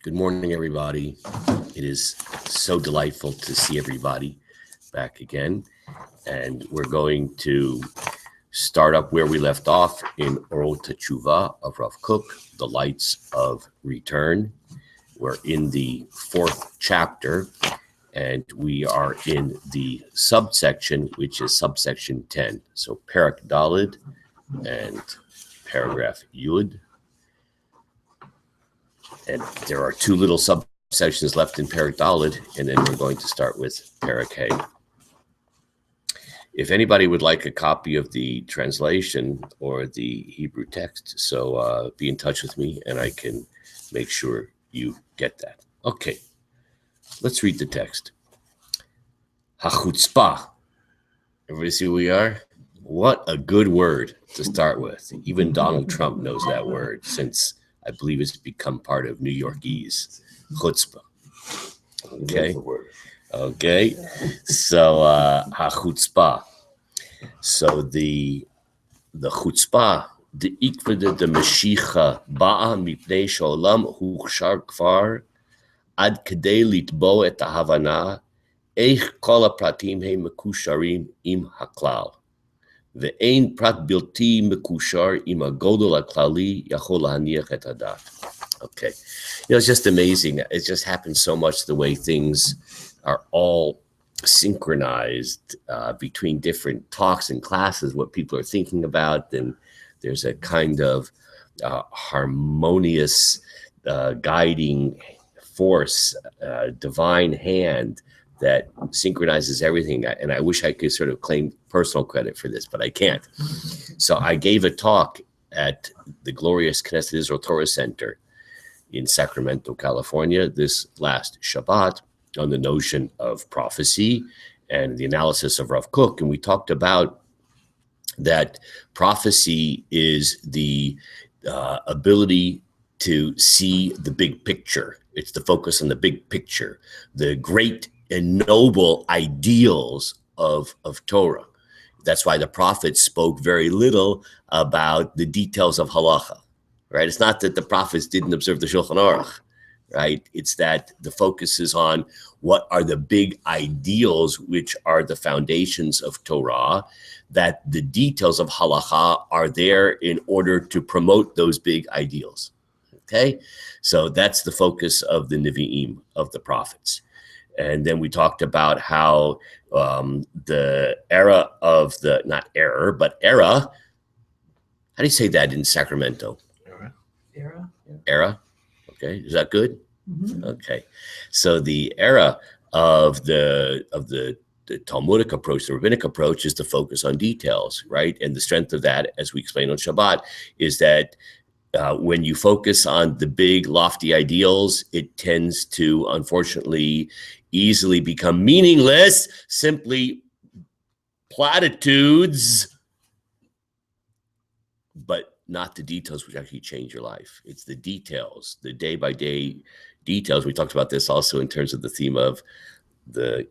Good morning, everybody. It is so delightful to see everybody back again. And we're going to start up where we left off in Oral Teshuvah of Rav Kook, The Lights of Return. We're in the fourth chapter, and we are in the subsection, which is subsection 10. So Parak Dalid and paragraph Yud. And there are two little subsections left in Parak Dalid, and then we're going to start with Parak Hey. If anybody would like a copy of the translation or the Hebrew text, so be in touch with me, and I can make sure you get that. Okay, let's read the text. Hachutzpah. Everybody see who we are? What a good word to start with. Even Donald Trump knows that word, since I believe it's become part of New Yorkese. Chutzpah. Okay. Okay. So hachutzpah. So the chutzpah, the ikvede de Mashiach ba'a mipnei sholam huchshar kvar ad kedei litbo et hahavana eich kol hapratim he mekusharim im haklal. Ve'ein prat bilti mekushar im hagodol haklali yachol lahaniach et hadat. Okay. It's just amazing. It just happens so much the way things are all synchronized between different talks and classes, what people are thinking about. And there's a kind of harmonious guiding force, divine hand that synchronizes everything. And I wish I could sort of claim personal credit for this, but I can't. So I gave a talk at the glorious Knesset Israel Torah Center in Sacramento, California, this last Shabbat, on the notion of prophecy and the analysis of Rav Kook. And we talked about that prophecy is the ability to see the big picture. It's the focus on the big picture, the great and noble ideals of Torah. That's why the prophets spoke very little about the details of halacha, right? It's not that the prophets didn't observe the Shulchan Aruch, right? It's that the focus is on what are the big ideals, which are the foundations of Torah, that the details of halacha are there in order to promote those big ideals, okay? So that's the focus of the Nevi'im, of the prophets. And then we talked about how the era of the, not error, but era, how do you say that in Sacramento? Era. Yeah. Era? Okay, is that good? Mm-hmm. Okay, so the era of the Talmudic approach, the rabbinic approach, is to focus on details, right? And the strength of that, as we explained on Shabbat, is that when you focus on the big, lofty ideals, it tends to, unfortunately, easily become meaningless, simply platitudes, but not the details which actually change your life. It's the details, the day-by-day details. We talked about this also in terms of the theme of the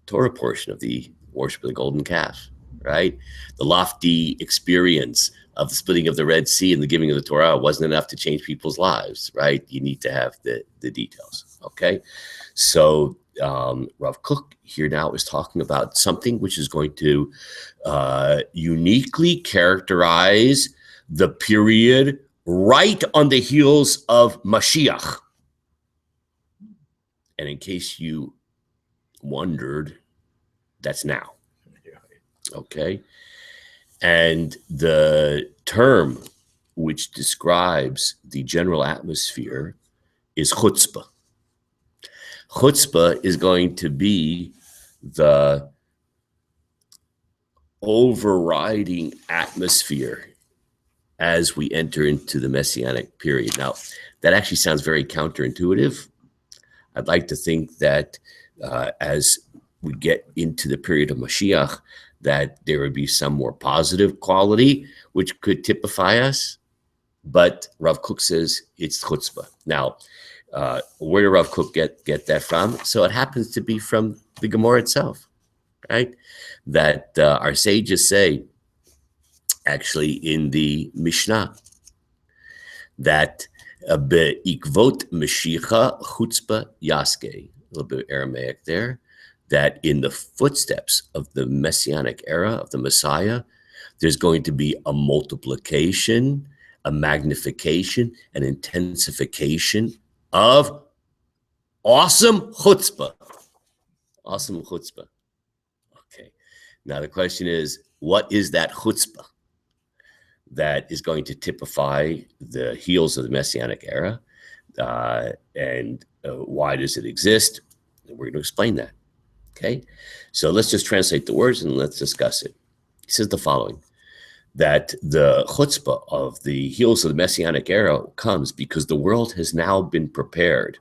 Torah portion of the worship of the golden calf, right? The lofty experience of the splitting of the Red Sea and the giving of the Torah wasn't enough to change people's lives, right? You need to have the details, okay? So Rav Kook here now is talking about something which is going to uniquely characterize the period right on the heels of Mashiach. And in case you wondered, that's now. Okay. And the term which describes the general atmosphere is chutzpah. Chutzpah is going to be the overriding atmosphere as we enter into the Messianic period. Now, that actually sounds very counterintuitive. I'd like to think that as we get into the period of Mashiach, that there would be some more positive quality which could typify us. But Rav Kook says it's chutzpah. Now, where did Rav Kook get that from? So it happens to be from the Gemara itself, right? That our sages say, actually in the Mishnah, that Be'ikvot Mashiach chutzpah yaske, a little bit of Aramaic there, that in the footsteps of the Messianic era of the Messiah, there's going to be a multiplication, a magnification, an intensification of awesome chutzpah. Awesome chutzpah. Okay. Now the question is, what is that chutzpah that is going to typify the heels of the Messianic era? And why does it exist? We're going to explain that. Okay. So let's just translate the words and let's discuss it. He says the following, that the chutzpah of the heels of the Messianic era comes because the world has now been prepared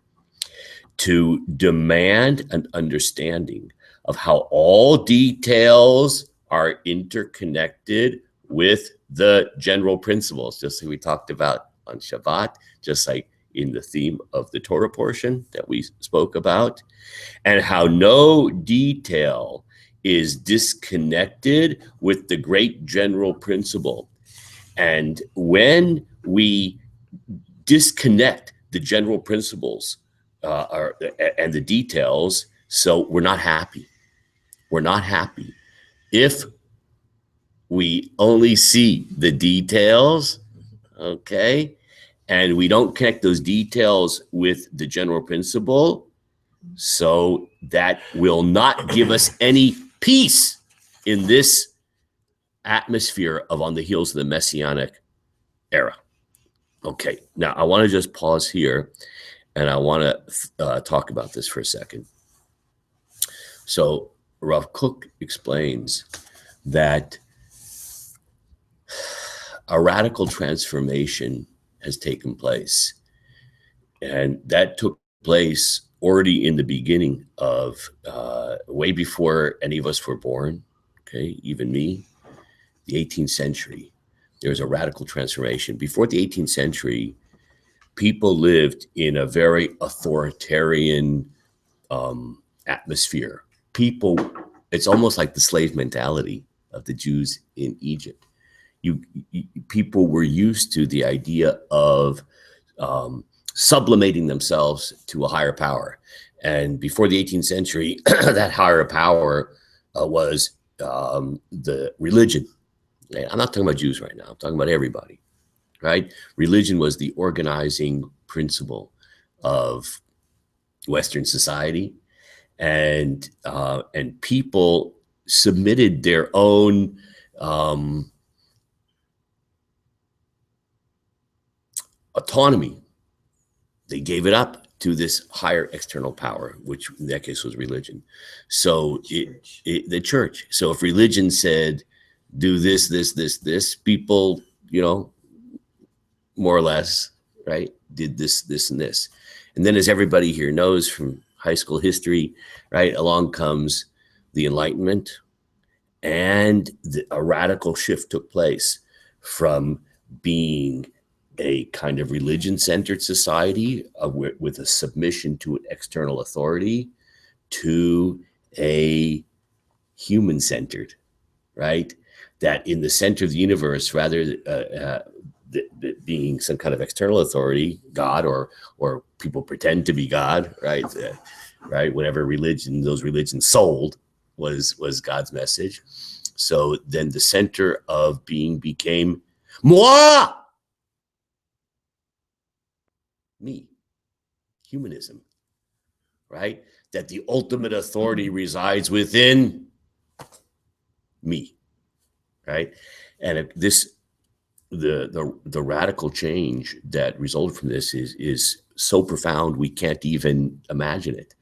to demand an understanding of how all details are interconnected with the general principles, just like we talked about on Shabbat, just like in the theme of the Torah portion that we spoke about, and how no detail is disconnected with the great general principle. And when we disconnect the general principles and the details, so we're not happy. We're not happy. If we only see the details, okay, and we don't connect those details with the general principle, so that will not give us any peace in this atmosphere of on the heels of the Messianic era. Okay, now I want to just pause here and I want to talk about this for a second. So Rav Kook explains that a radical transformation has taken place, and that took place already in the beginning of way before any of us were born, okay, even me, the 18th century. There was a radical transformation. Before the 18th century, people lived in a very authoritarian atmosphere. People, it's almost like the slave mentality of the Jews in Egypt. People were used to the idea of sublimating themselves to a higher power. And before the 18th century, that higher power was the religion. I'm not talking about Jews right now. I'm talking about everybody, right? Religion was the organizing principle of Western society, and people submitted their own autonomy. They gave it up to this higher external power, which in that case was religion. So the church. So if religion said, do this, people, more or less, right, did this, and this. And then, as everybody here knows from high school history, right, along comes the Enlightenment, and a radical shift took place from being a kind of religion-centered society with a submission to an external authority to a human-centered, right? That in the center of the universe, rather being some kind of external authority, God, or people pretend to be God, right? Right? Whatever religion those religions sold was God's message. So then the center of being became moi, me, humanism, right? That the ultimate authority resides within me, right? And the radical change that resulted from this is so profound we can't even imagine it,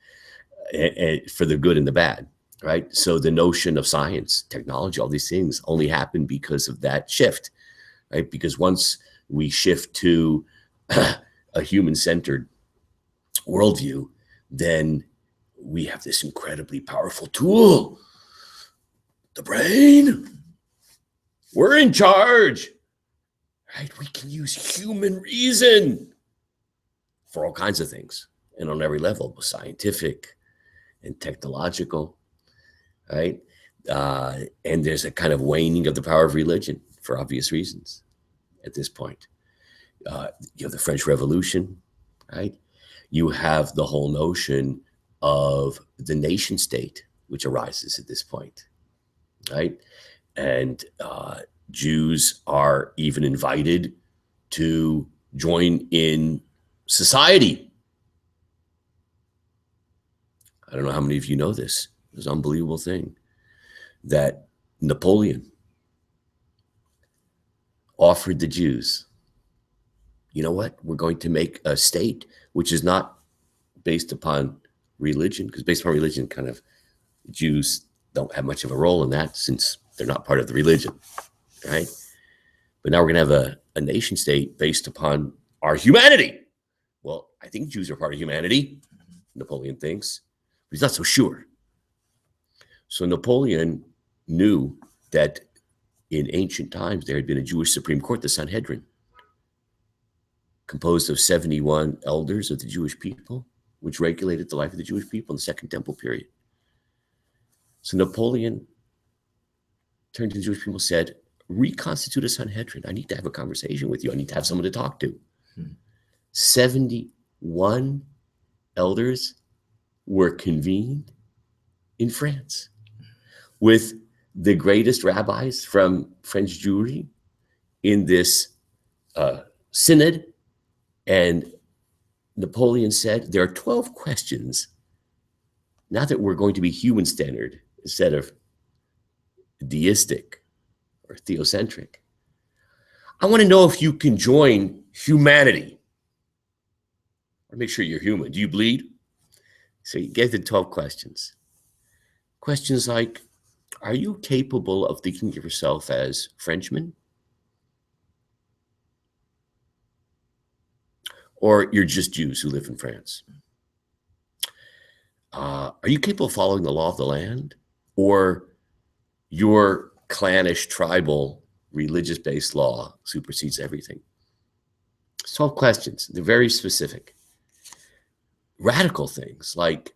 and for the good and the bad, right? So the notion of science, technology, all these things only happen because of that shift, right? Because once we shift to a human-centered worldview, then we have this incredibly powerful tool, the brain. We're in charge, right? We can use human reason for all kinds of things, and on every level, scientific and technological, right? And there's a kind of waning of the power of religion for obvious reasons at this point. You have the French Revolution, right? You have the whole notion of the nation state, which arises at this point, right? And Jews are even invited to join in society. I don't know how many of you know this. It's an unbelievable thing that Napoleon offered the Jews, you know what? We're going to make a state which is not based upon religion, because based upon religion, kind of Jews don't have much of a role in that since they're not part of the religion, right? But now we're going to have a nation state based upon our humanity. Well, I think Jews are part of humanity, Napoleon thinks, but he's not so sure. So Napoleon knew that in ancient times there had been a Jewish Supreme Court, the Sanhedrin, composed of 71 elders of the Jewish people, which regulated the life of the Jewish people in the Second Temple period. So Napoleon turned to the Jewish people and said, reconstitute a Sanhedrin. I need to have a conversation with you. I need to have someone to talk to. 71 elders were convened in France with the greatest rabbis from French Jewry in this synod. And Napoleon said, there are 12 questions, now that we're going to be human standard instead of deistic or theocentric. I want to know if you can join humanity. Or make sure you're human. Do you bleed? So you get the 12 questions. Questions like, are you capable of thinking of yourself as Frenchman? Or you're just Jews who live in France? Are you capable of following the law of the land? Or your clannish, tribal, religious-based law supersedes everything? 12 questions. They're very specific. Radical things like,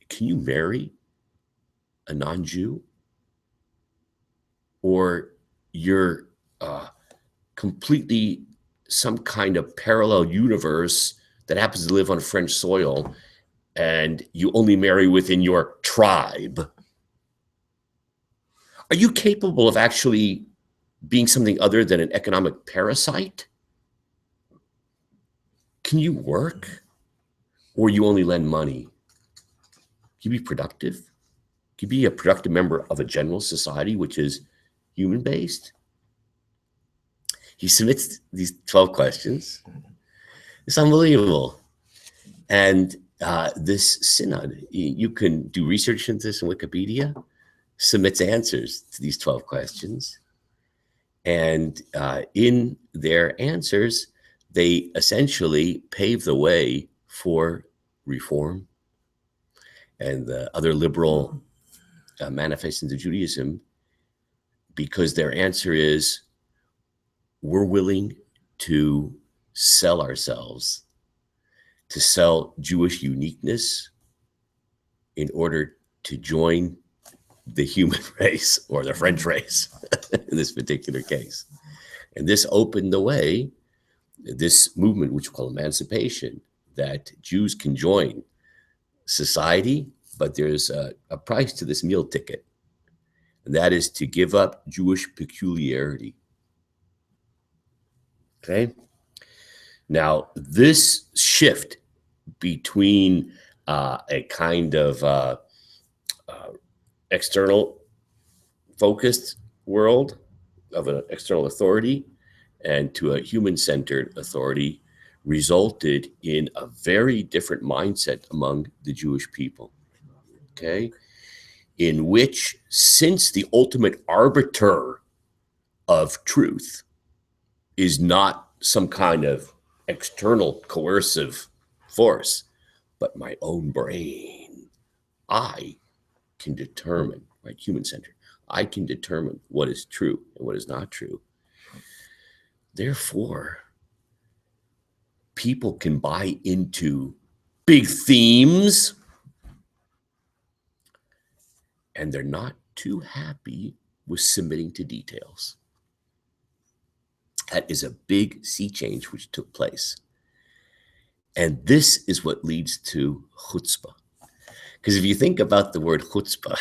can you marry a non-Jew? Or you're completely some kind of parallel universe that happens to live on French soil, and you only marry within your tribe? Are you capable of actually being something other than an economic parasite? Can you work, or you only lend money? Can you be productive? Can you be a productive member of a general society which is human-based? He submits these 12 questions. It's unbelievable. And this synod, you can do research into this in Wikipedia, submits answers to these 12 questions. And in their answers, they essentially pave the way for reform and the other liberal manifestations of Judaism, because their answer is, we're willing to sell ourselves, to sell Jewish uniqueness in order to join the human race, or the French race in this particular case. And this opened the way, this movement, which we call emancipation, that Jews can join society, but there's a price to this meal ticket, and that is to give up Jewish peculiarity. Okay? Now, this shift between a kind of external focused world of an external authority and to a human-centered authority resulted in a very different mindset among the Jewish people, okay? In which, since the ultimate arbiter of truth is not some kind of external coercive force, but my own brain, I can determine, right, human-centered, I can determine what is true and what is not true. Therefore, people can buy into big themes, and they're not too happy with submitting to details. That is a big sea change which took place. And this is what leads to chutzpah. Because if you think about the word chutzpah,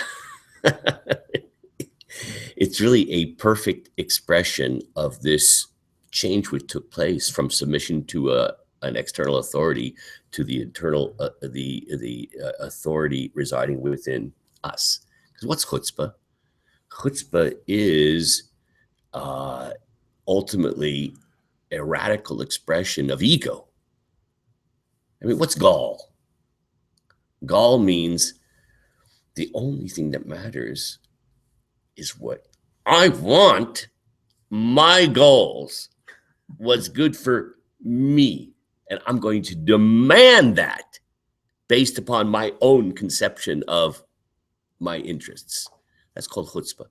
it's really a perfect expression of this change which took place from submission to an external authority to the internal authority residing within us. Because what's chutzpah? Chutzpah is ultimately a radical expression of ego. I mean, what's gall? Gall means the only thing that matters is what I want, my goals, what's good for me. And I'm going to demand that based upon my own conception of my interests. That's called chutzpah.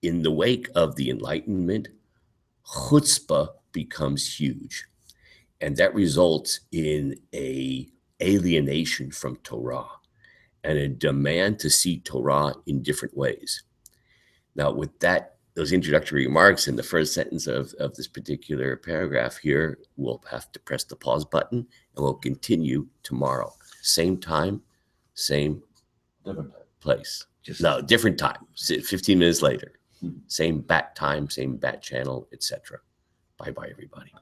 In the wake of the Enlightenment, chutzpah becomes huge. And that results in a alienation from Torah and a demand to see Torah in different ways. Now, with those introductory remarks in the first sentence of this particular paragraph here, we'll have to press the pause button and we'll continue tomorrow. Same time, same place. Different time, 15 minutes later. Same bat time, same bat channel, etc. Bye-bye, everybody.